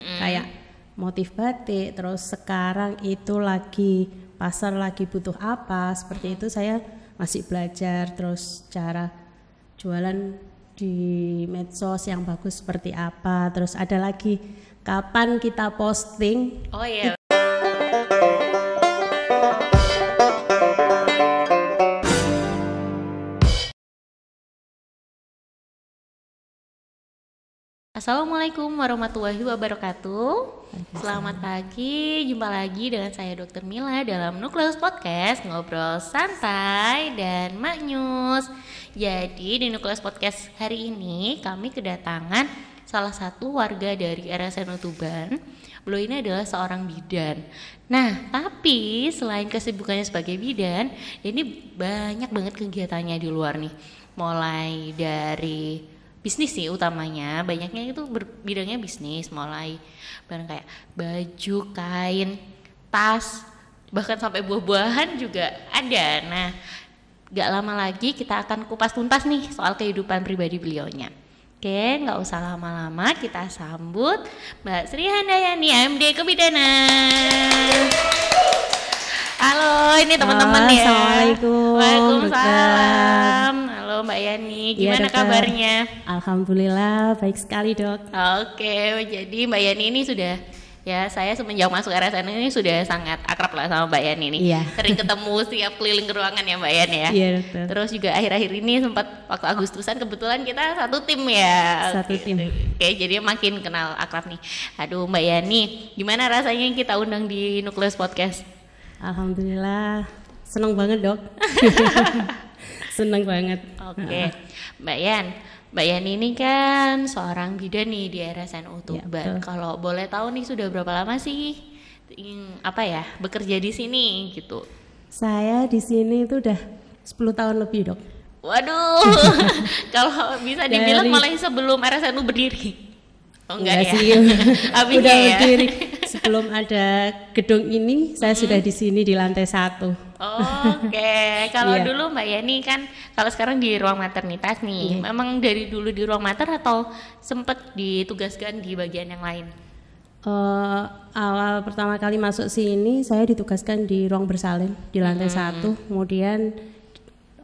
kayak motif batik, terus sekarang itu lagi pasar lagi butuh apa, seperti itu saya masih belajar, terus cara jualan di medsos yang bagus seperti apa, terus ada lagi kapan kita posting. Oh iya. Assalamualaikum warahmatullahi wabarakatuh. Selamat pagi, jumpa lagi dengan saya Dr. Mila dalam Nukleus Podcast, ngobrol santai dan maknyus. Jadi di Nukleus Podcast hari ini kami kedatangan salah satu warga dari RSN Tuban. Beliau ini adalah seorang bidan. Nah, tapi selain kesibukannya sebagai bidan, ini banyak banget kegiatannya di luar nih. Mulai dari bisnis sih utamanya, banyaknya itu bidangnya bisnis, mulai barang kayak baju, kain, tas, bahkan sampai buah-buahan juga ada. Nah, gak lama lagi kita akan kupas tuntas nih soal kehidupan pribadi beliaunya. Oke, gak usah lama-lama, kita sambut Mbak Sri Handayani, MD Kebidanan. Halo, ini teman-teman ya. Assalamualaikum. Waalaikumsalam. Halo Mbak Yani, gimana kabarnya? Alhamdulillah, baik sekali dok. Oke, jadi Mbak Yani ini sudah, ya saya semenjak masuk RSN ini sudah sangat akrab lah sama Mbak Yani nih. Iya. Sering ketemu setiap keliling ke ruangan ya Mbak Yani ya. Iya dokter. Terus juga akhir-akhir ini sempat waktu Agustusan kebetulan kita satu tim ya. Satu tim. Oke, jadi makin kenal akrab nih. Aduh Mbak Yani, gimana rasanya kita undang di Nukleus Podcast? Alhamdulillah, seneng banget dok. Seneng banget. Oke, Mbak Yani ini kan seorang bidan nih di RSN Tuban. Kalau boleh tahu nih sudah berapa lama sih bekerja di sini gitu? Saya di sini itu udah 10 tahun lebih dok. Waduh, kalau bisa dibilang malah sebelum RSN berdiri. Oh enggak ya? Sih. Udah ya? berdiri. Sebelum ada gedung ini, saya sudah di sini di lantai 1. Oke. Kalau dulu Mbak Yani kan, kalau sekarang di ruang maternitas nih, memang dari dulu di ruang mater atau sempat ditugaskan di bagian yang lain? Awal pertama kali masuk sini, saya ditugaskan di ruang bersalin di lantai 1, kemudian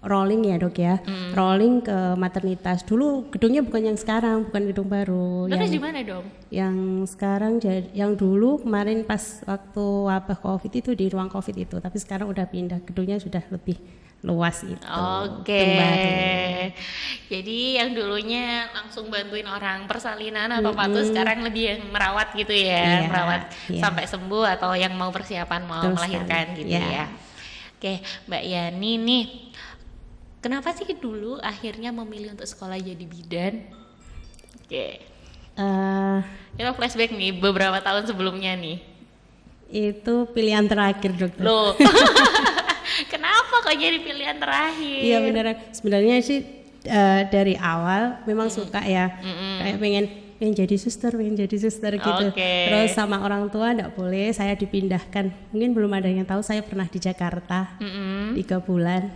rolling ya dok ya, rolling ke maternitas. Dulu gedungnya bukan yang sekarang, bukan gedung baru. Terus di mana dong? Yang sekarang, yang dulu kemarin pas waktu wabah COVID itu di ruang COVID itu, tapi sekarang udah pindah, gedungnya sudah lebih luas itu. Oke. Jadi yang dulunya langsung bantuin orang persalinan atau patuh, sekarang lebih yang merawat gitu ya, merawat sampai sembuh atau yang mau persiapan mau melahirkan gitu ya. Oke, Mbak Yani nih, kenapa sih dulu akhirnya memilih untuk sekolah jadi bidan? Oke. Kita flashback nih beberapa tahun sebelumnya nih. Itu pilihan terakhir dokter. Loh. Kenapa kok jadi pilihan terakhir? Iya beneran. Sebenarnya sih dari awal memang suka ya. Kayak pengen jadi suster gitu. Terus sama orang tua enggak boleh, saya dipindahkan. Mungkin belum ada yang tahu, saya pernah di Jakarta 3 bulan.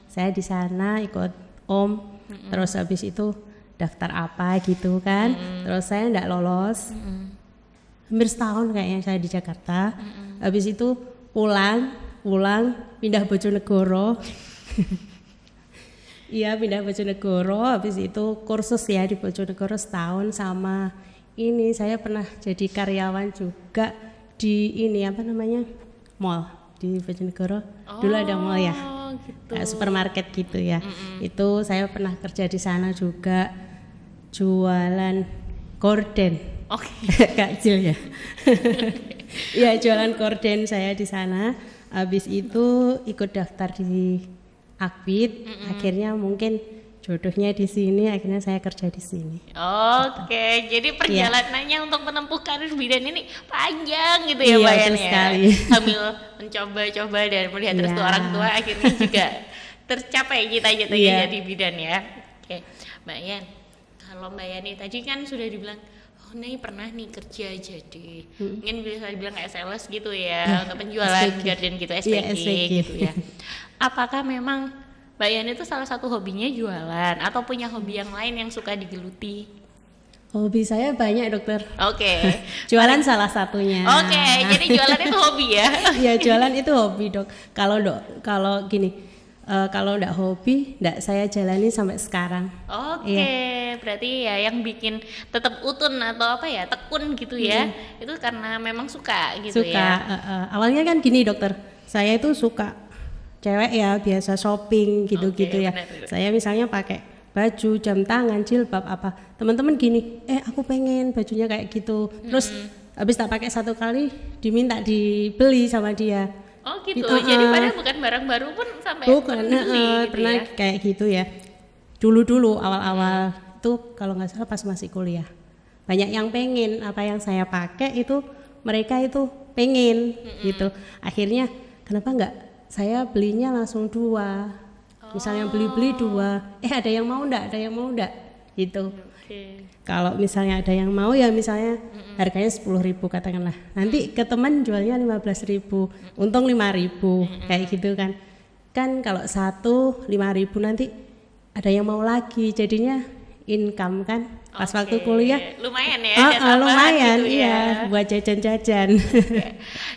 Saya di sana ikut om, terus habis itu daftar apa gitu kan. Terus saya enggak lolos. Hampir setahun kayaknya saya di Jakarta. Habis itu pulang pindah Bojonegoro. Iya pindah Bojonegoro, habis itu kursus ya di Bojonegoro setahun, sama ini saya pernah jadi karyawan juga di mall di Bojonegoro. Dulu ada mall ya, gitu. Supermarket gitu ya. Itu saya pernah kerja di sana juga, jualan gorden. Kecil ya. Iya jualan gorden saya di sana. Habis itu ikut daftar di Akbid, akhirnya mungkin jodohnya di sini, akhirnya saya kerja di sini. Oke, jadi perjalanannya untuk menempuh karir bidan ini panjang gitu ya Mbak Yani ya. Sambil mencoba-coba dan melihat restu orang tua, akhirnya juga tercapai cita-citanya jadi bidan ya. Oke, Mbak Yan, kalau Mbak Yani tadi kan sudah dibilang, nih pernah nih kerja jadi mungkin bisa dibilang kayak sales gitu ya, untuk penjualan garden gitu, SPG gitu ya. Apakah memang Mbak Yani itu salah satu hobinya jualan atau punya hobi yang lain yang suka digeluti? Hobi saya banyak dokter. Oke. Jualan salah satunya. Oke, jadi jualan itu hobi ya? Ya jualan itu hobi dok. Kalau gini, kalau enggak hobi, enggak saya jalani sampai sekarang. Oke, berarti ya yang bikin tetap utun atau apa ya, tekun gitu ya, itu karena memang suka gitu ya? Awalnya kan gini dokter, saya itu suka cewek ya, biasa shopping gitu-gitu ya. Benar. Saya misalnya pakai baju, jam tangan, jilbab apa, teman-teman gini, aku pengen bajunya kayak gitu. Terus habis tak pakai satu kali, diminta dibeli sama dia. Oh gitu, jadi padahal bukan barang baru pun sampai bukan, beli gitu pernah ya? Kayak gitu ya. Dulu awal-awal itu kalau nggak salah pas masih kuliah, banyak yang pengen apa yang saya pakai itu, mereka itu pengen gitu. Akhirnya kenapa nggak saya belinya langsung 2. Misalnya beli-beli 2, ada yang mau enggak gitu. Kalau misalnya ada yang mau ya misalnya harganya 10.000 katakanlah, nanti ke teman jualnya 15.000, untung 5.000 kayak gitu kan. Kan kalau 5.000 nanti ada yang mau lagi, jadinya income kan pas waktu kuliah. Lumayan ya, lumayan gitu ya, buat jajan-jajan.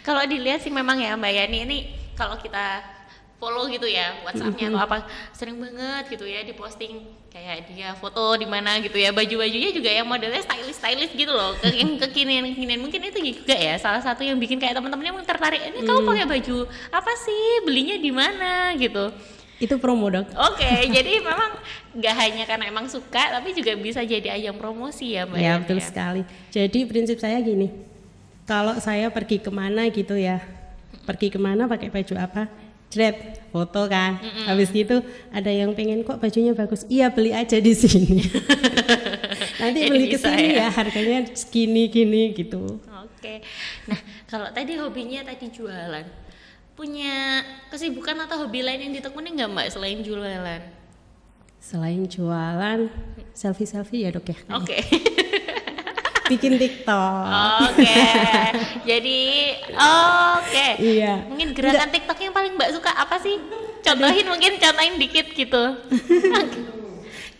Kalau dilihat sih memang ya Mbak Yani ini, kalau kita follow gitu ya WhatsApp-nya atau apa, sering banget gitu ya diposting kayak dia foto di mana gitu ya, baju-bajunya juga yang modelnya stylish gitu loh, yang kekinian mungkin itu juga ya salah satu yang bikin kayak teman-temannya mungkin tertarik, ini kamu pakai baju apa sih, belinya di mana gitu. Itu promo dok. Oke, jadi memang nggak hanya karena emang suka, tapi juga bisa jadi ajang promosi ya Mbak. Ya betul sekali. Jadi prinsip saya gini, kalau saya pergi kemana gitu ya, pakai baju apa, foto kan. Habis gitu ada yang pengen, kok bajunya bagus, iya beli aja di sini. Nanti beli ke sini ya harganya segini gini gitu. Oke. Nah, kalau tadi hobinya tadi jualan, punya kesibukan atau hobi lain yang ditekuni nggak Mbak selain jualan? Selain jualan, selfie ya dok ya. Oke. Bikin TikTok. Oke. Jadi iya. Mungkin gerakan TikTok yang paling Mbak suka apa sih? Contohin dikit gitu.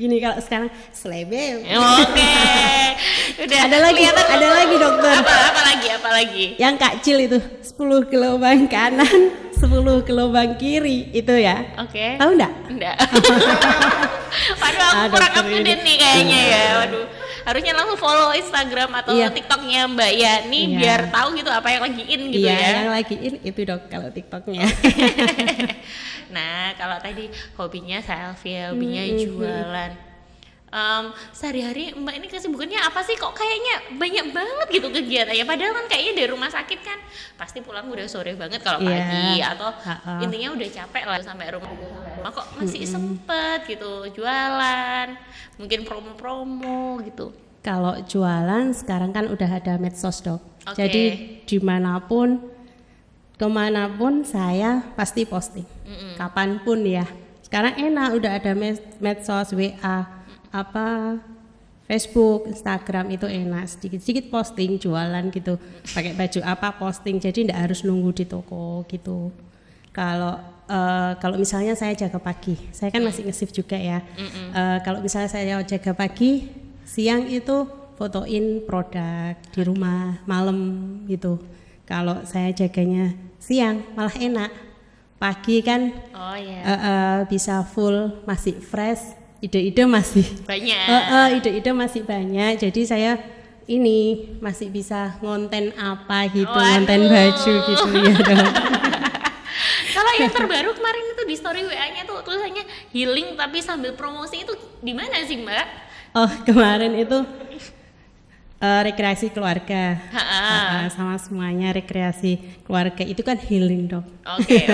Gini kalau sekarang selebem. Oke. Udah. Ada lagi dokter. Apa lagi? Yang kecil itu 10 gelombang kanan, 10 gelombang kiri itu ya. Oke. Tahu enggak? Enggak. Waduh, aku kurang up-to-date nih kayaknya ya. Waduh. Harusnya langsung follow Instagram atau TikToknya Mbak Yani biar tahu gitu apa yang lagi in gitu ya. Iya, yang lagi in itu dok kalau TikToknya. Nah, kalau tadi hobinya selfie, hobinya jualan. Sehari-hari Mbak ini kesibukannya apa sih? Kok kayaknya banyak banget gitu kegiatannya. Padahal kan kayaknya dari rumah sakit kan pasti pulang udah sore banget kalau pagi atau intinya udah capek lah sampai rumah. Kok masih sempet gitu jualan, mungkin promo-promo gitu. Kalau jualan sekarang kan udah ada medsos dok. Jadi dimanapun, kemanapun saya pasti posting. Kapanpun ya. Sekarang enak udah ada medsos, WA, Facebook, Instagram itu enak, sedikit-sedikit posting jualan gitu, pakai baju apa posting, jadi nggak harus nunggu di toko gitu. Kalau misalnya saya jaga pagi, saya kan masih nge-shift juga ya. Kalau misalnya saya jaga pagi, siang itu fotoin produk di rumah, malam gitu. Kalau saya jaganya siang malah enak, pagi kan bisa full, masih fresh. Ide-ide masih banyak. Ide-ide masih banyak. Jadi saya ini masih bisa ngonten apa gitu, ngonten baju gitu ya dong. Kalau yang terbaru kemarin itu di story WA-nya tuh tulisannya healing tapi sambil promosi, itu di mana sih Mbak? Oh kemarin itu rekreasi keluarga, sama semuanya rekreasi keluarga itu kan healing dong. Oke.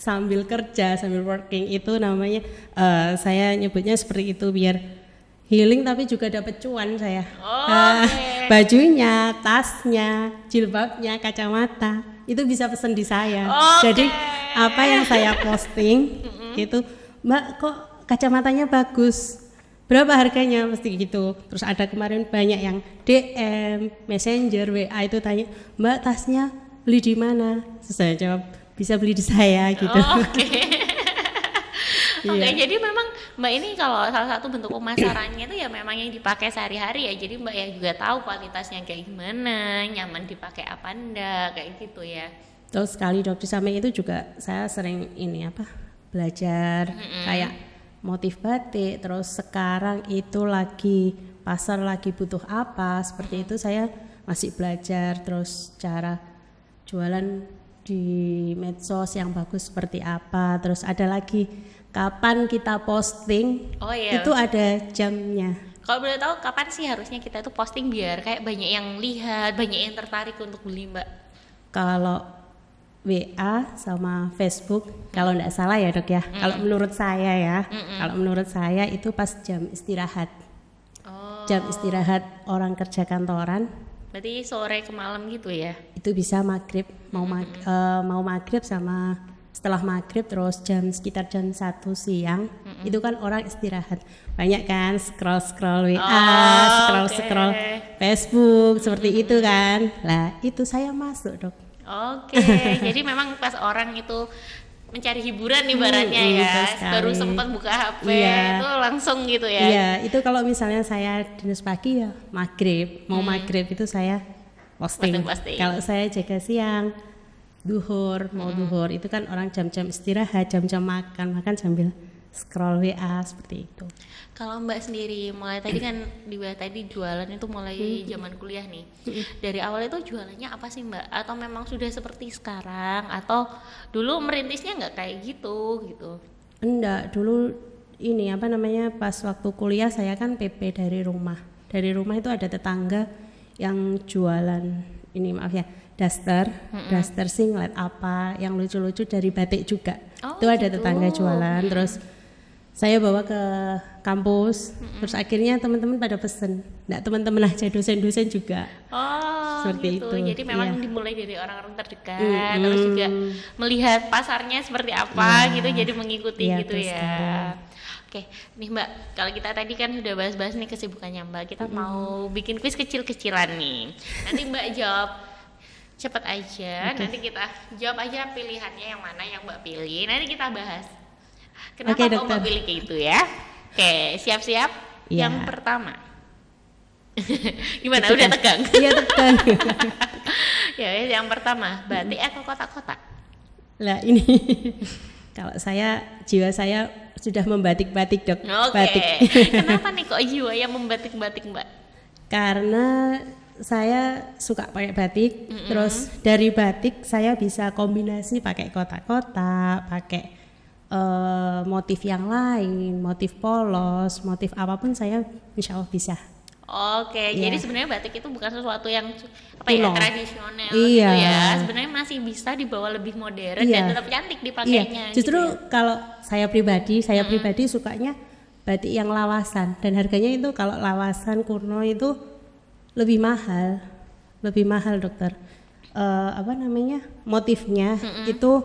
Sambil kerja, sambil working itu namanya, saya nyebutnya seperti itu biar healing tapi juga dapat cuan saya. Bajunya, tasnya, jilbabnya, kacamata itu bisa pesen di saya. Jadi apa yang saya posting itu, Mbak kok kacamatanya bagus, berapa harganya, mesti gitu. Terus ada kemarin banyak yang DM, Messenger, WA itu tanya, Mbak tasnya beli di mana? Terus saya jawab, bisa beli di saya gitu. Oke, Iya. jadi memang Mbak ini kalau salah satu bentuk pemasarannya itu ya memang yang dipakai sehari-hari ya. Jadi Mbak ya juga tahu kualitasnya kayak gimana, nyaman dipakai apa enggak, kayak gitu ya. Terus sekali dok, di samping itu juga saya sering ini apa belajar kayak motif batik. Terus sekarang itu lagi pasar lagi butuh apa seperti itu, saya masih belajar. Terus cara jualan di medsos yang bagus seperti apa. Terus ada lagi kapan kita posting, Oh iya. itu ada jamnya. Kalau boleh tahu kapan sih harusnya kita tuh posting biar kayak banyak yang lihat, banyak yang tertarik untuk beli Mbak? Kalau WA sama Facebook, kalau tidak salah ya dok ya, kalau menurut saya ya, kalau menurut saya itu pas jam istirahat. Oh. Jam istirahat orang kerja kantoran, Berarti sore ke malam gitu ya? itu bisa maghrib, mau maghrib sama setelah maghrib, terus sekitar jam 1 siang, itu kan orang istirahat, banyak kan scroll WA, scroll Facebook seperti itu kan. Lah itu saya masuk dok. Oke, jadi memang pas orang itu mencari hiburan ibaratnya ya, betul sekali. baru sempat buka HP Iya. itu langsung gitu ya. Iya, itu kalau misalnya saya dinas pagi ya maghrib, mau maghrib itu saya posting. Posting. Kalau saya jaga siang, duhur, mau duhur itu kan orang jam-jam istirahat, jam-jam makan sambil scroll WA seperti itu. Kalau Mbak sendiri mulai tadi kan tadi jualan itu mulai zaman kuliah nih. Dari awal itu jualannya apa sih Mbak? Atau memang sudah seperti sekarang? Atau dulu merintisnya nggak kayak gitu gitu? Enggak, dulu ini apa namanya pas waktu kuliah saya kan PP dari rumah. Dari rumah itu ada tetangga yang jualan ini maaf ya daster singlet apa yang lucu-lucu dari batik juga. Oh, itu ada gitu. tetangga jualan, terus saya bawa ke kampus, terus akhirnya teman-teman pada pesen. Nggak teman-teman aja, dosen-dosen juga. Oh Seperti gitu. itu, Jadi memang iya. dimulai dari orang-orang terdekat, terus juga melihat pasarnya seperti apa gitu, jadi mengikuti Iya, gitu betul ya. sekali. Oke, nih Mbak, kalau kita tadi kan sudah bahas-bahas nih kesibukannya Mbak, kita mau bikin kuis kecil-kecilan nih. Nanti Mbak jawab cepat aja, nanti kita jawab aja pilihannya yang mana yang Mbak pilih, nanti kita bahas. Kenapa Oke, kok Mbak dokter. pilih kayak gitu ya? Oke, siap-siap. Iya. Yang pertama. Gimana? Itu Udah kan- tegang? Iya tegang. Ya, yang pertama, batik atau kotak-kotak? Lah ini kalau saya jiwa saya sudah membatik-batik dok. Oke. Batik. Kenapa nih kok jiwa yang membatik-batik Mbak? Karena saya suka pakai batik, terus dari batik saya bisa kombinasi pakai kotak-kotak, pakai motif yang lain, motif polos, motif apapun saya insya Allah bisa. Oke, Iya. jadi sebenarnya batik itu bukan sesuatu yang apa ya Kuno. tradisional Iya. gitu ya. Sebenarnya masih bisa dibawa lebih modern Iya. dan tetap cantik dipakainya. Iya, justru gitu ya. kalau saya pribadi sukanya batik yang lawasan, dan harganya itu kalau lawasan kuno itu lebih mahal dokter. Apa namanya, motifnya itu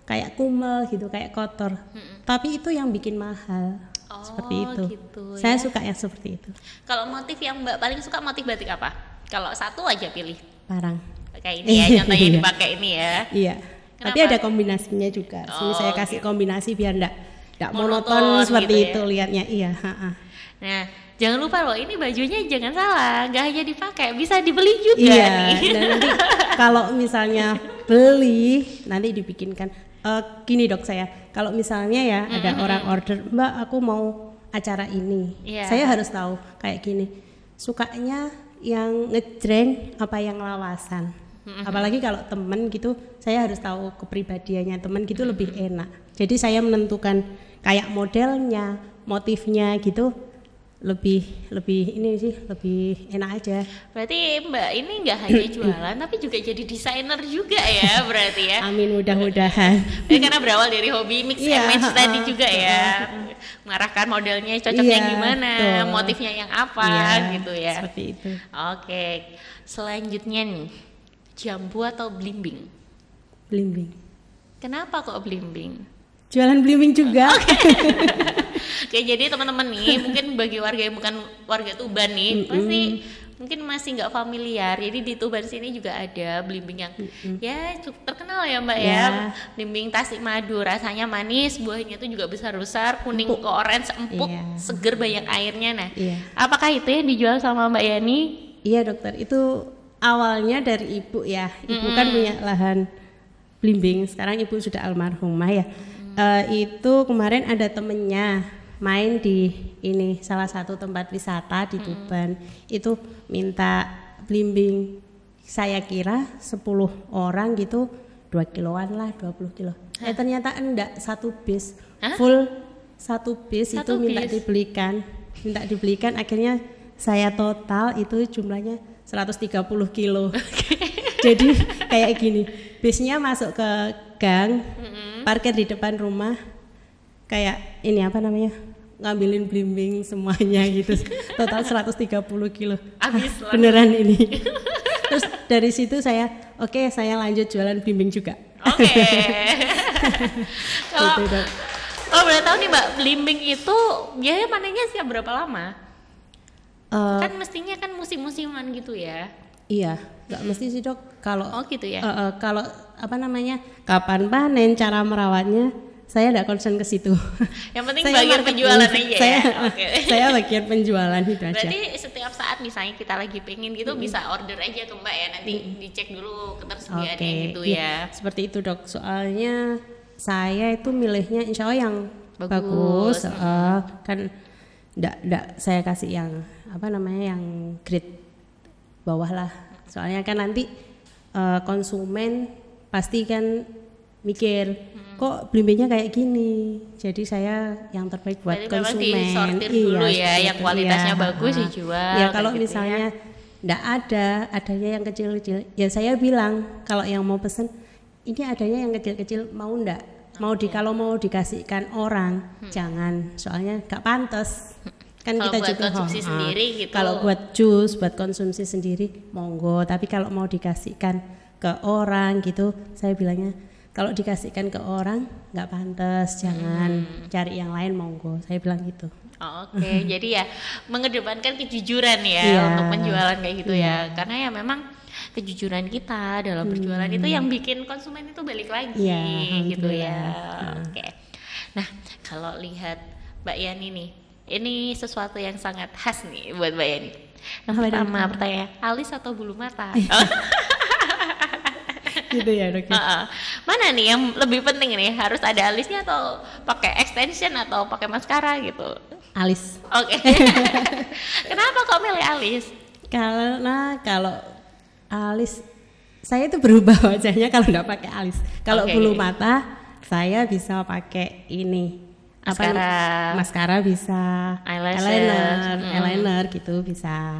kayak kumel gitu, kayak kotor, tapi itu yang bikin mahal. Oh, seperti itu. gitu Saya ya. suka yang seperti itu. Kalau motif yang Mbak paling suka motif batik apa? Kalau satu aja pilih. Parang. Kayak ini ya, contohnya yang dipakai ini ya. Iya. Tapi Kenapa? ada kombinasinya juga. Sini saya kasih kombinasi biar enggak Monoton monoton seperti gitu ya. itu lihatnya. Iya, ha-ha. Nah, jangan lupa loh, ini bajunya jangan salah, nggak hanya dipakai, bisa dibeli juga Iya, nih. dan nanti kalau misalnya beli nanti dibikinkan. Gini dok, saya kalau misalnya ya ada orang order, Mbak aku mau acara ini, Iya. saya harus tahu kayak gini, sukanya yang ngejreng apa yang lawasan. Apalagi kalau temen gitu, saya harus tahu kepribadiannya temen gitu lebih enak. Jadi saya menentukan kayak modelnya, motifnya gitu lebih ini sih lebih enak aja. Berarti Mbak ini nggak hanya jualan, tapi juga jadi desainer juga ya, berarti ya. Amin, mudah-mudahan. Karena berawal dari hobi mix and Iya, match tadi juga ya, mengarahkan modelnya cocoknya Iya, gimana, betul. motifnya yang apa Iya, gitu ya. seperti itu. Oke, selanjutnya nih, jambu atau blimbing? Blimbing. Kenapa kok blimbing? Jualan blimbing juga. Oke, jadi teman-teman nih, mungkin bagi warga yang bukan warga Tuban nih, pasti mungkin masih nggak familiar. Jadi di Tuban sini juga ada belimbing yang ya cukup terkenal ya Mbak ya. Belimbing Tasik Madu, rasanya manis, buahnya itu juga besar-besar, kuning ke orange, empuk, seger, banyak airnya. Nah, apakah itu yang dijual sama Mbak Yani? Iya dokter, itu awalnya dari ibu ya. Ibu kan punya lahan belimbing, sekarang ibu sudah almarhumah ya. Itu kemarin ada temennya main di ini salah satu tempat wisata di Tuban, itu minta belimbing, saya kira 10 orang gitu 2 kiloan lah, 20 kilo. Ternyata enggak, satu bis full, satu bis itu minta dibelikan, akhirnya saya total itu jumlahnya 130 kilo. Jadi kayak gini, bisnya masuk ke gang, parkir di depan rumah, kayak ini apa namanya, ngambilin belimbing semuanya gitu, total 130 kilo. Beneran ini. Terus dari situ saya saya lanjut jualan belimbing juga. Kalau boleh tahu nih Mbak, belimbing itu biaya panennya setiap berapa lama? Kan mestinya kan musim-musiman gitu ya. Iya, nggak mesti sih dok. Kalau gitu ya. Kalau apa namanya, kapan panen, cara merawatnya, saya tidak concern ke situ. Yang penting bagian penjualan aja. Saya bagian penjualan itu aja. Berarti setiap saat misalnya kita lagi pengen gitu bisa order aja ke Mbak ya, nanti dicek dulu ketersediaannya gitu ya. Seperti itu dok. Soalnya saya itu milihnya insya Allah yang bagus. Kan enggak saya kasih yang apa namanya, yang grade bawah lah. Soalnya kan nanti konsumen pasti kan mikir, kok belimbingnya kayak gini, jadi saya yang terbaik buat berarti konsumen. Disortir dulu ya, yang kualitasnya bagus dijual. Ya kalau gitu misalnya enggak adanya yang kecil-kecil, ya saya bilang kalau yang mau pesen ini adanya yang kecil-kecil, mau enggak? Kalau mau dikasihkan orang, jangan, soalnya gak pantas. Kan kalau kita buat juga konsumsi sendiri gitu. Kalau buat jus, buat konsumsi sendiri monggo, tapi kalau mau dikasihkan ke orang gitu, saya bilangnya kalau dikasihkan ke orang nggak pantas, jangan, cari yang lain monggo, saya bilang gitu. Jadi ya mengedepankan kejujuran ya untuk penjualan kayak gitu ya, karena ya memang kejujuran kita dalam berjualan itu yang bikin konsumen itu balik lagi gitu ya. Nah kalau lihat Mbak Yani nih, ini sesuatu yang sangat khas nih buat Mbak Yani. Pertama pertanyaan, alis atau bulu mata? Gitu ya dok. Mana nih yang lebih penting nih, harus ada alisnya atau pakai extension atau pakai maskara gitu? Alis. Kenapa kok milih alis? Karena kalau alis saya itu berubah wajahnya kalau nggak pakai alis. Kalau bulu mata saya bisa pakai ini maskara bisa, eyeliner gitu bisa,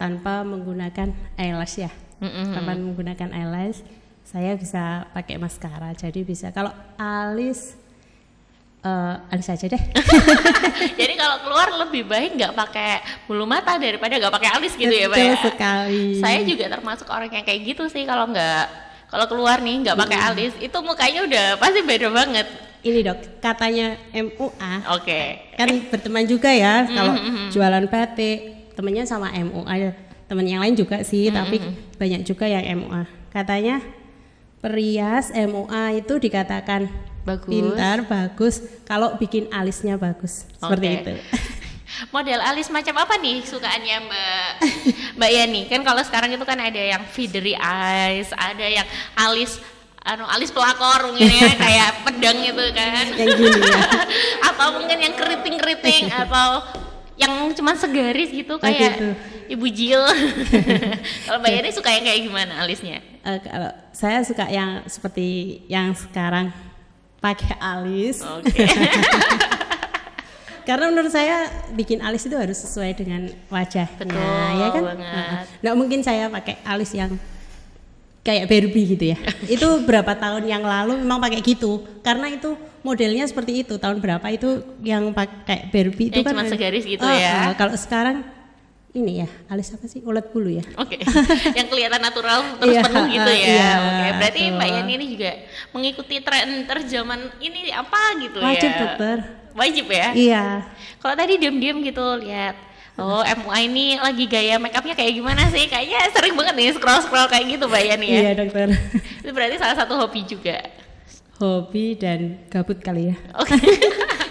tanpa menggunakan eyelash ya. Tanpa menggunakan eyelash saya bisa pakai maskara, jadi bisa. Kalau alis aja deh. Jadi kalau keluar lebih baik nggak pakai bulu mata daripada nggak pakai alis gitu. Betul ya Pak ya? Sekali. Saya juga termasuk orang yang kayak gitu sih, kalau keluar nih nggak pakai alis itu mukanya udah pasti beda banget. Ini dok, katanya MUA. Kan berteman juga ya, kalau jualan batik temennya sama MUA, temen yang lain juga sih, tapi banyak juga yang MUA. Katanya perias MUA itu dikatakan pintar, bagus kalau bikin alisnya bagus. Seperti itu. Model alis macam apa nih sukaannya Mbak Yani? Kan kalau sekarang itu kan ada yang feathery eyes, ada yang alis pelakor mungkin ya, kayak pedang itu kan. Yang gini ya. Atau mungkin yang keriting-keriting atau yang cuma segaris gitu kayak gitu. Ibu Jil. Kalau Mbak Yani suka yang kayak gimana alisnya? Kalau saya suka yang seperti yang sekarang, pakai alis. Karena menurut saya bikin alis itu harus sesuai dengan wajahnya. Betul, ya kan? Nggak mungkin saya pakai alis yang kayak Barbie gitu ya. Itu berapa tahun yang lalu memang pakai gitu, karena itu modelnya seperti itu. Tahun berapa itu yang pakai Barbie itu kan cuma segaris gitu ya. Kalau sekarang ini ya, alis apa sih, ulet bulu ya. Yang kelihatan natural terus penuh gitu ya. Berarti Mbak Yani ini juga mengikuti tren terzaman ini apa gitu. Wajib dokter. Wajib ya. Iya. Kalau tadi diam-diam gitu lihat Oh, MUA ini lagi gaya make upnya kayak gimana sih? Kayaknya sering banget nih scroll kayak gitu Mbak Yani ya. Iya dokter. Itu berarti salah satu hobi juga. Hobi dan gabut kali ya. Oke.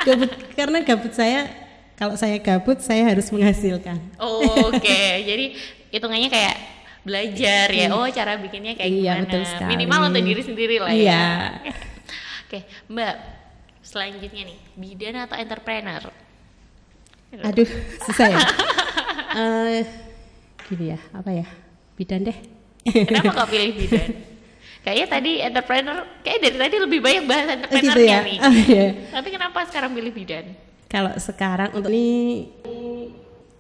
Gabut, karena gabut saya, kalau saya gabut saya harus menghasilkan. Oke. Jadi hitungannya kayak belajar ya. Oh, cara bikinnya kayak Iya, gimana? betul sekali. Minimal untuk diri sendiri lah Iya. ya. Oke, Mbak. Selanjutnya nih, bidan atau entrepreneur? Aduh, susah ya. Gini ya, apa ya? Bidan deh. Kenapa kok pilih bidan? Kayaknya tadi entrepreneur, kayak dari tadi lebih banyak bahas entrepreneur Gitu ya? nih. Oh, iya. Tapi kenapa sekarang pilih bidan? Kalau sekarang untuk ini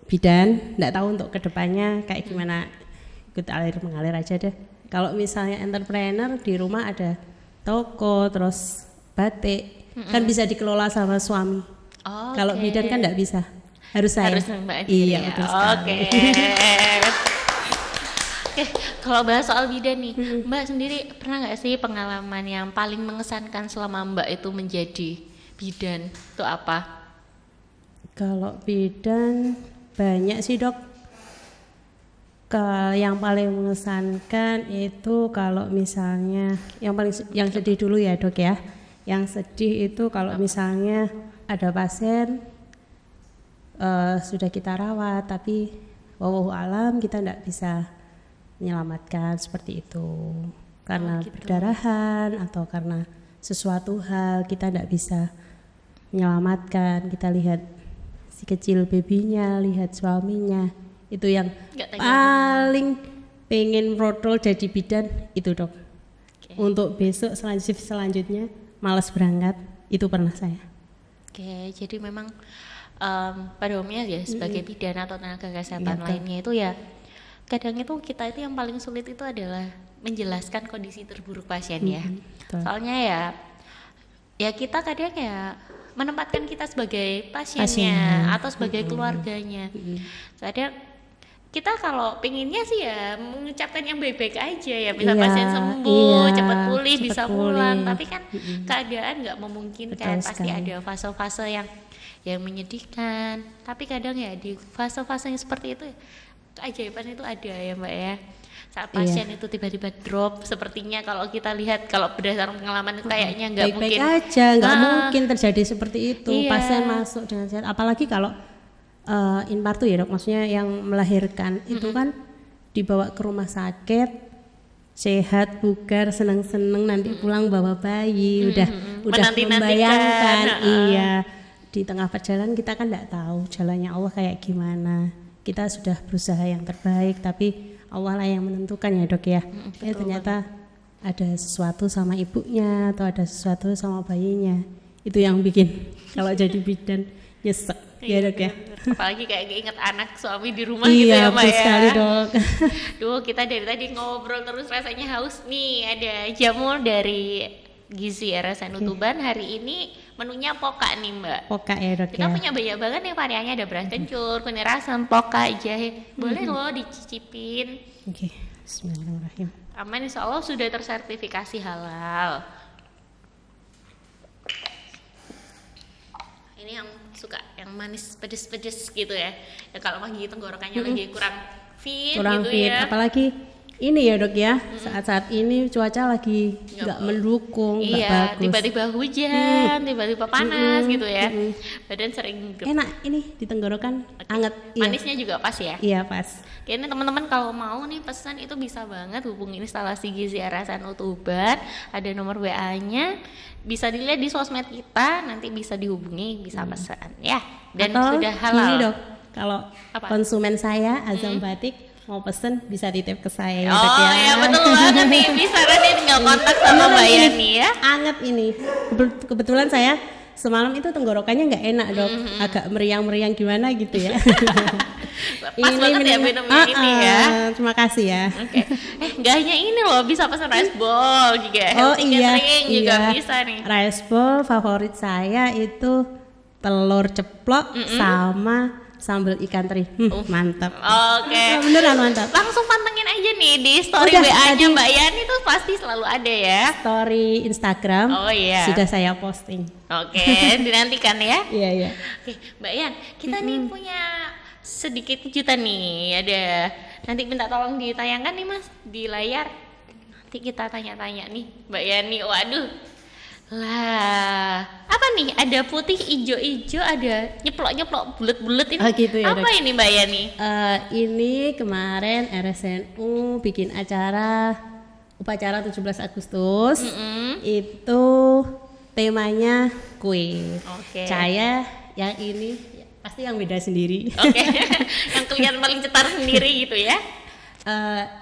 bidan, nggak tahu untuk kedepannya kayak gimana, ikut alir mengalir aja deh. Kalau misalnya entrepreneur di rumah ada toko, terus batik, kan bisa dikelola sama suami. Oh, Kalau bidan kan nggak bisa, harus saya. Harus Mbak Iya, ya. betul sekali. Oke. Oke, kalau bahas soal bidan nih, Mbak sendiri pernah nggak sih pengalaman yang paling mengesankan selama Mbak itu menjadi bidan? Itu apa? Kalau bidan banyak sih dok. Yang paling mengesankan itu kalau misalnya yang sedih dulu ya dok ya. Yang sedih itu kalau misalnya ada pasien sudah kita rawat tapi wallahu alam kita tidak bisa menyelamatkan seperti itu karena gitu. perdarahan atau karena sesuatu hal kita tidak bisa menyelamatkan. Kita lihat si kecil bebinya, lihat suaminya, itu yang paling pengen protol jadi bidan itu dok. Untuk besok selanjutnya malas berangkat, itu pernah saya. Oke, jadi memang pada umumnya ya sebagai bidan atau tenaga kesehatan lainnya itu ya kadang itu kita itu yang paling sulit itu adalah menjelaskan kondisi terburuk pasien ya. Soalnya ya kita kadang ya menempatkan kita sebagai pasiennya atau sebagai keluarganya. Kadang kita kalau pengennya sih ya mengucapkan yang baik-baik aja ya, bisa pasien sembuh, cepat pulih, bisa pulang. Tapi kan keadaan nggak memungkinkan, pasti ada fase-fase yang menyedihkan. Tapi kadang ya di fase-fase yang seperti itu keajaiban itu ada ya Mbak ya. Saat pasien itu tiba-tiba drop, sepertinya kalau kita lihat kalau berdasarkan pengalaman kayaknya nggak mungkin. Baik-baik aja, nggak mungkin terjadi seperti itu. Pasien masuk dengan sehat, apalagi kalau infartu ya dok, maksudnya yang melahirkan itu kan dibawa ke rumah sakit sehat, bugar, seneng-seneng, nanti pulang bawa bayi, udah membayangkan. Iya, di tengah perjalanan kita kan nggak tahu jalannya Allah kayak gimana. Kita sudah berusaha yang terbaik, tapi Allah lah yang menentukan ya dok ya. Ternyata ada sesuatu sama ibunya atau ada sesuatu sama bayinya. Itu yang bikin kalau jadi bidan nyesek ya dok ya. Apalagi kayak inget anak suami di rumah gitu ya Mbak ya. Iya sekali dok. Duh, kita dari tadi ngobrol terus rasanya haus nih. Ada jamu dari Gizi RSN Utuban. Hari ini menunya poka nih Mbak. Poka ya dok. Kita punya banyak banget nih variannya, ada beras kencur, kunyit asam, poka, jahe. Boleh loh dicicipin. Oke, bismillahirrahmanirrahim. Aman, insya Allah sudah tersertifikasi halal. Ini yang suka yang manis pedes-pedes gitu ya. Ya kalau lagi tenggorokannya lagi kurang fit gitu ya. Apalagi ini ya dok ya, saat-saat ini cuaca lagi nggak mendukung, nggak bagus. Tiba-tiba hujan, tiba-tiba panas gitu ya. Badan sering enak ini di tenggorokan, anget. Manisnya juga pas ya. Iya pas. Kayaknya teman-teman kalau mau nih pesan itu bisa banget hubungi instalasi Gizi RSN Utuban. Ada nomor WA-nya, bisa dilihat di sosmed kita, nanti bisa dihubungi, bisa pesan ya. Dan atau sudah halal. Ini dok, kalau konsumen saya Azam Batik mau pesen bisa titip ke saya ya dok ya. Oh ya betul banget nih, bisa nanti tinggal kontak sama Mbak Yani ya. Anget ini. Kebetulan saya semalam itu tenggorokannya nggak enak dok, agak meriang-meriang gimana gitu ya. Pas banget ya minum ini ya. Terima kasih ya. Oke. Nggak hanya ini loh, bisa pesan rice bowl juga. Healthy catering juga bisa nih. Rice bowl favorit saya itu telur ceplok sama sambal ikan teri. Mantap. Oke. Beneran mantap. Langsung pantengin aja nih di story WA-nya Mbak Yani tuh pasti selalu ada ya. Story Instagram. Oh iya. Sudah saya posting. Oke, dinantikan ya. Iya. Oke, Mbak Yan, kita nih punya sedikit kejutan nih. Ada nanti minta tolong ditayangkan nih Mas di layar. Nanti kita tanya-tanya nih Mbak Yani. Waduh. Lah, apa nih? Ada putih, ijo-ijo, ada nyeplok-nyeplok, bulet-bulet ini. Gitu ya, apa ini Mbak Yani? Ini kemarin RSNU bikin upacara 17 Agustus. Itu temanya kue. Saya yang ini pasti yang beda sendiri. Yang kelihatan paling cetar sendiri gitu ya.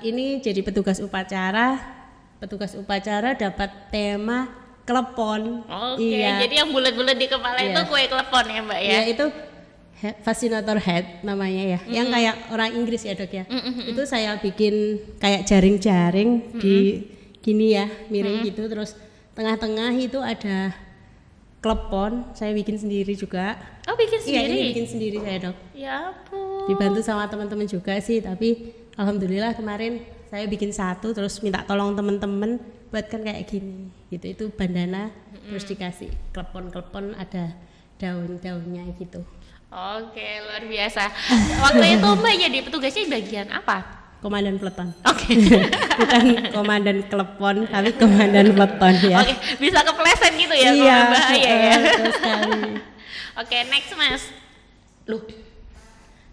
Ini jadi petugas upacara dapat tema klepon. Jadi yang bulat-bulat di kepala itu kue klepon ya Mbak ya? Iya, itu fascinator head namanya ya, yang kayak orang Inggris ya Dok ya. Itu saya bikin kayak jaring-jaring di gini ya, miring gitu, terus tengah-tengah itu ada klepon, saya bikin sendiri juga. Oh, bikin sendiri? Iya, ini bikin sendiri saya Dok. Ya ampun. Dibantu sama teman-teman juga sih, tapi alhamdulillah kemarin saya bikin satu, terus minta tolong teman-teman buatkan kayak gini gitu. Itu bandana, terus dikasih klepon-klepon, ada daun-daunnya gitu. Oke, luar biasa. Waktu itu Mbak jadi petugasnya bagian apa? Komandan peleton. Bukan komandan klepon, tapi komandan peleton ya. Bisa kepleset gitu ya, iya, kalau bahaya ya. Oke, next Mas. Loh,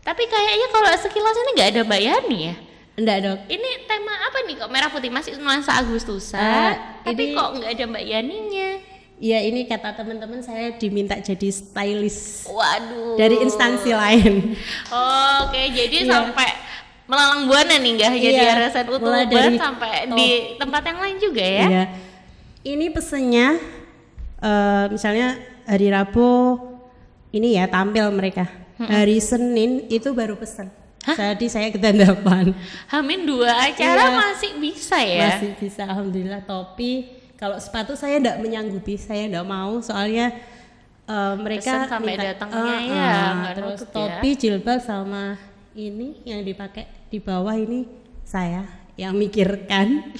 tapi kayaknya kalau sekilas ini nggak ada Mbak Yani ya? Enggak Dok. Ini tema apa nih kok merah putih, masih nuansa Agustusan, tapi kok nggak ada Mbak Yani-nya? Iya, ini kata teman-teman saya diminta jadi stylist. Waduh. Dari instansi lain. Jadi sampai melalang buana nih, nggak hanya di RSNU Tuban, sampai di tempat yang lain juga ya? Iya. Ini pesennya, misalnya hari Rabu ini ya tampil mereka. Hari Senin itu baru pesen. Jadi saya ketandapan. Hamin 2 acara masih bisa ya? Masih bisa, alhamdulillah. Topi, kalau sepatu saya enggak menyanggupi, saya enggak mau, soalnya mereka pesen sampai minta, datangnya ya, terus topi, jilbab sama ini yang dipakai di bawah ini saya yang mikirkan,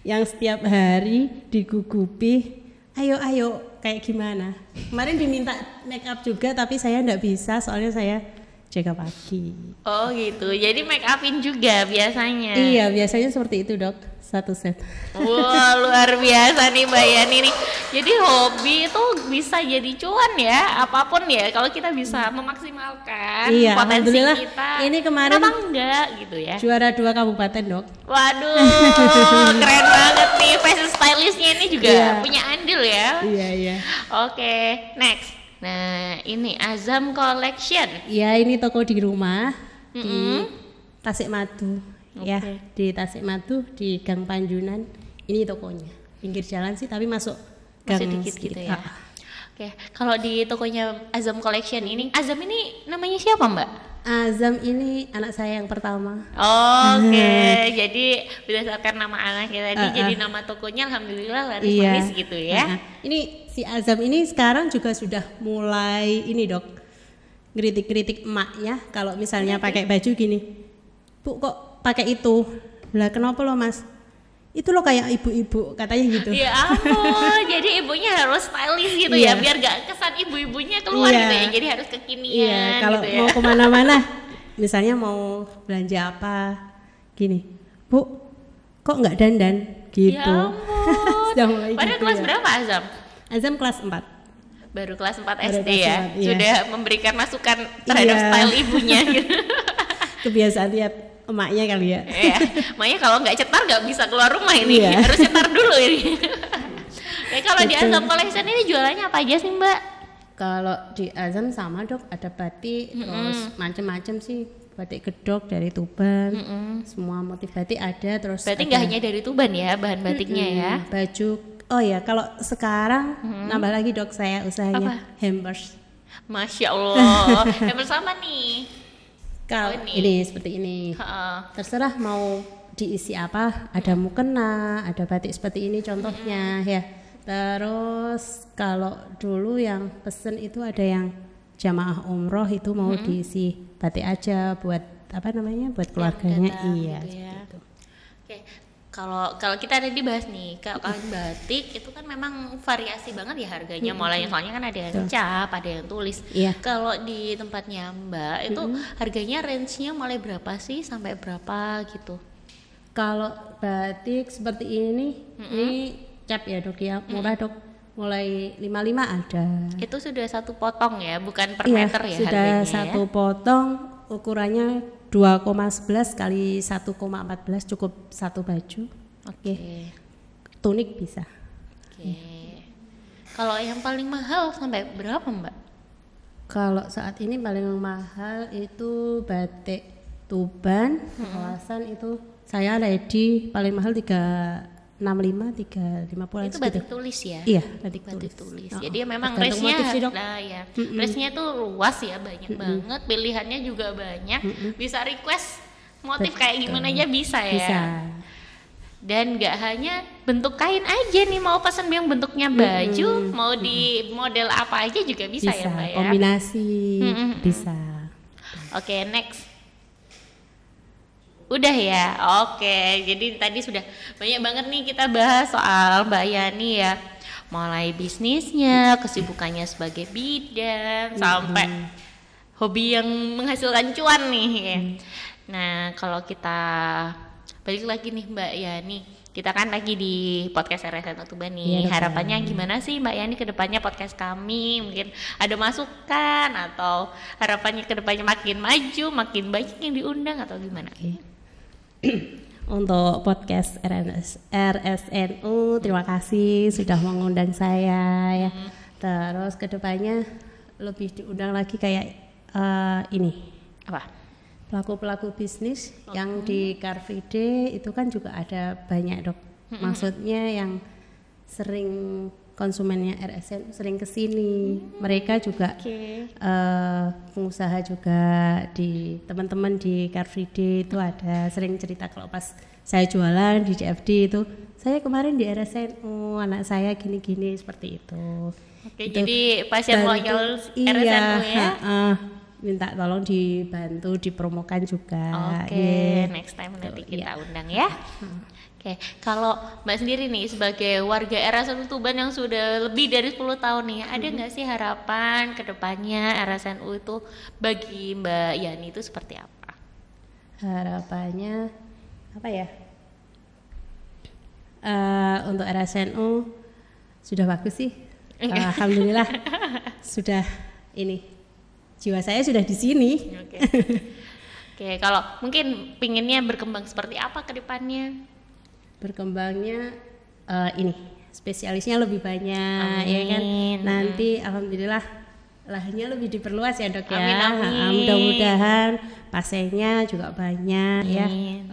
yang setiap hari digugupi, ayo kayak gimana. Kemarin diminta make up juga, tapi saya enggak bisa, soalnya saya jaga pagi. Oh gitu, jadi make upin juga biasanya? Iya, biasanya seperti itu Dok, satu set. Wah, luar biasa nih Mbak Yani nih. Jadi hobi itu bisa jadi cuan ya, apapun ya, kalau kita bisa memaksimalkan potensi kita. Ini kemarin kenapa enggak gitu ya? Juara 2 kabupaten Dok. Waduh, keren banget nih, fashion stylistnya ini juga punya andil ya. Iya. Oke, next. Nah, ini Azam Collection. Ya, ini toko di rumah di Tasikmadu. Ya, di Tasikmadu di Gang Panjunan. Ini tokonya. Pinggir jalan sih, tapi masuk gang sedikit gitu ya. Oke, kalau di tokonya Azam Collection ini, Azam ini namanya siapa Mbak? Azam ini anak saya yang pertama. Jadi berdasarkan nama anaknya tadi, jadi nama tokonya alhamdulillah laris manis gitu ya. Ini si Azam ini sekarang juga sudah mulai ini Dok, ngeritik-kritik emaknya kalau misalnya pakai baju gini, Bu kok pakai itu, lah kenapa lo Mas? Itu lo kayak ibu-ibu katanya gitu. Ya ampun, jadi ibunya harus stylish gitu ya, biar gak kesan ibu-ibunya keluar gitu ya, jadi harus kekinian kalau gitu ya. Mau kemana-mana, misalnya mau belanja apa, gini, Bu, kok nggak dandan gitu. Ya ampun. Pada gitu kelas berapa Azam? Azam kelas 4. Baru kelas 4 SD ya, sudah memberikan masukan terhadap style ibunya gitu. Kebiasaan lihat emaknya kali ya. Emaknya kalau nggak cetar nggak bisa keluar rumah ini, harus cetar dulu ini. Kalau di Azam Collection ini jualannya apa aja sih Mbak? Kalau di Azam sama Dok, ada batik, terus macam-macam sih, batik gedok dari Tuban, semua motif batik ada, terus. Berarti nggak hanya dari Tuban ya bahan batiknya ya? Baju, kalau sekarang nambah lagi Dok, saya usahanya hampers. Masya Allah, hampers apa nih? Kalau ini seperti ini, terserah mau diisi apa, ada mukena, ada batik seperti ini contohnya ya. Terus kalau dulu yang pesen itu ada yang jamaah umroh itu mau diisi batik aja buat apa namanya, buat keluarganya, gitu ya. gitu. Oke, Kalau kita tadi bahas nih, kalau kain batik itu kan memang variasi banget ya harganya, mulai soalnya kan ada yang cap, ada yang tulis. Iya. Kalau di tempatnya Mbak itu harganya range-nya mulai berapa sih sampai berapa gitu? Kalau batik seperti ini cap ya dok ya, murah dok, mulai 55 ada. Itu sudah satu potong ya, bukan per Iya, meter ya sudah harganya satu ya? potong, ukurannya 2,11 kali 1,14 cukup satu baju. Oke. Tunik bisa. Oke. Kalau yang paling mahal sampai berapa Mbak? Kalau saat ini paling mahal itu batik Tuban, kawasan itu saya ready paling mahal 365, 350 Itu batik tulis ya? Iya, batik Batik tulis. tulis. Jadi memang Tergantung range-nya, motif sih, Dok. nah ya, range-nya tuh luas ya, banyak banget, pilihannya juga banyak. Bisa request motif kayak gimana aja bisa ya. Bisa. Dan nggak hanya bentuk kain aja nih, mau pesan yang bentuknya baju, mau di model apa aja juga bisa, ya Mbak ya. Kombinasi bisa. Oke, next. Udah ya, oke. Jadi tadi sudah banyak banget nih kita bahas soal Mbak Yani ya. Mulai bisnisnya, kesibukannya sebagai bidan, sampai hobi yang menghasilkan cuan nih ya. Nah, kalau kita balik lagi nih Mbak Yani, kita kan lagi di podcast RSN Tuban nih. Iya, Harapannya gimana sih Mbak Yani ke depannya podcast kami? Mungkin ada masukan atau harapannya ke depannya makin maju, makin banyak yang diundang atau gimana? Untuk podcast RSNU, terima kasih sudah mengundang saya ya. Terus kedepannya lebih diundang lagi kayak ini Apa? pelaku-pelaku bisnis yang di Car Free Day itu kan juga ada banyak dok. Maksudnya yang sering konsumennya RSN sering kesini, mereka juga pengusaha juga di teman-teman di Car Free Day itu ada sering cerita kalau pas saya jualan di CFD itu saya kemarin di RSN, anak saya gini-gini seperti itu. Oke, Itu jadi pasien loyal iya, RSNU ya. minta tolong dibantu dipromokan juga. Oke, next time nanti kita undang ya. Oke, kalau Mbak sendiri nih sebagai warga RSNU Tuban yang sudah lebih dari 10 tahun nih, ada nggak sih harapan ke depannya RSNU itu bagi Mbak Yani itu seperti apa? Harapannya apa ya? Untuk RSNU sudah bagus sih. Alhamdulillah sudah ini. Jiwa saya sudah di sini. Oke, kalau mungkin pinginnya berkembang seperti apa ke depannya? Berkembangnya ini spesialisnya lebih banyak. Amin. Ya kan. Nanti alhamdulillah lahannya lebih diperluas ya dok ya. Amin, amin. Mudah-mudahan pasiennya juga banyak ya. Amin.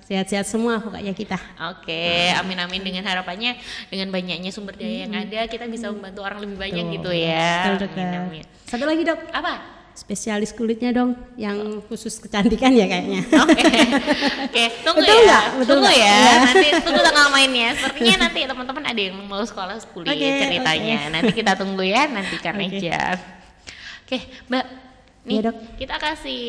Sehat-sehat semua pokoknya kita. Oke, amin amin, dengan harapannya dengan banyaknya sumber daya yang ada kita bisa membantu orang lebih banyak gitu ya. Betul, dokter. Amin, amin. Satu lagi dok. Apa? Spesialis kulitnya dong, yang khusus kecantikan ya kayaknya. Oke, tunggu Betul ya, nggak? Betul tunggu nggak? ya. Iya. Nanti tunggu tanggal mainnya. Sepertinya nanti teman-teman ada yang mau sekolah kulit ceritanya. Nanti kita tunggu ya, nantikan aja. Oke, Mbak, nih Iya, Dok. kita kasih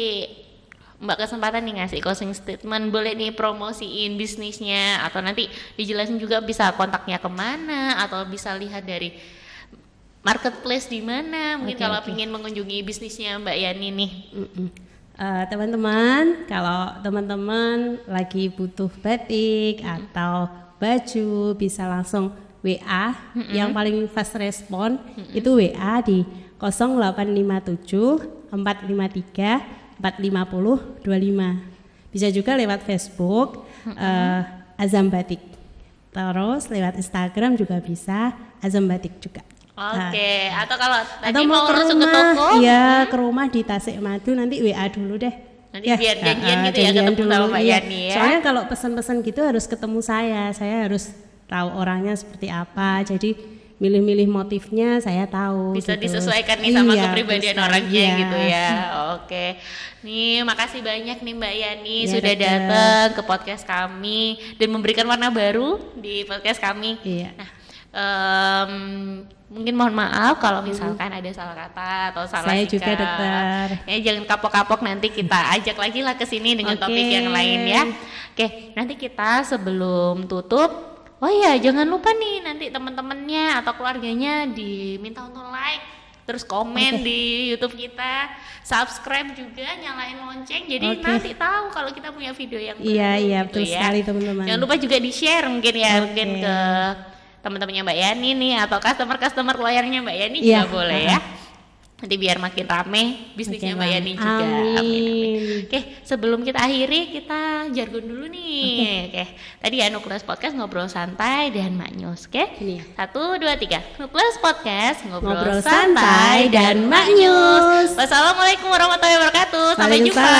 Mbak kesempatan nih ngasih closing statement, boleh nih promosiin bisnisnya atau nanti dijelasin juga bisa kontaknya kemana atau bisa lihat dari marketplace di mana mungkin kalau ingin mengunjungi bisnisnya Mbak Yani nih. Teman-teman, kalau teman-teman lagi butuh batik atau baju bisa langsung WA. Yang paling fast respon itu WA di 0857 453 450 25. Bisa juga lewat Facebook Azam Batik. Terus lewat Instagram juga bisa Azam Batik juga. Oke, atau kalau tadi Atau mau ke langsung ke rumah, toko, ya ke rumah di Tasikmadu nanti WA dulu deh. nanti biar janjian gitu ya ketemu sama Mbak Yani ya. Soalnya kalau pesan-pesan gitu harus ketemu saya harus tahu orangnya seperti apa. Jadi milih-milih motifnya saya tahu. Bisa gitu. disesuaikan nih sama Iya, kepribadian bisa, orangnya iya. gitu ya. Oke, nih makasih banyak nih Mbak Yani Iya, sudah dokter. datang ke podcast kami dan memberikan warna baru di podcast kami. Iya. Nah, Mungkin mohon maaf kalau misalkan ada salah kata atau salah Saya sikap. juga dokter. Ya jangan kapok-kapok, nanti kita ajak lagi lah ke sini dengan topik yang lain ya. Oke, nanti kita sebelum tutup, oh ya jangan lupa nih nanti teman-temannya atau keluarganya diminta untuk like, terus komen di YouTube kita, subscribe juga, nyalain lonceng, jadi nanti tahu kalau kita punya video yang baru. Iya, gitu betul sekali teman-teman. Jangan lupa juga di-share mungkin ya, mungkin ke teman-temannya Mbak Yani nih atau customer lawyernya Mbak Yani juga boleh ya. Nanti biar makin rame bisnisnya Mbak Yani juga. Amin. Oke, sebelum kita akhiri kita jargon dulu nih. Oke. Tadi ya Nukleus Podcast ngobrol santai dan maknyus. Oke. 1, 2, 3. Nukleus Podcast ngobrol santai dan maknyus. Wassalamualaikum warahmatullahi wabarakatuh. Sampai jumpa.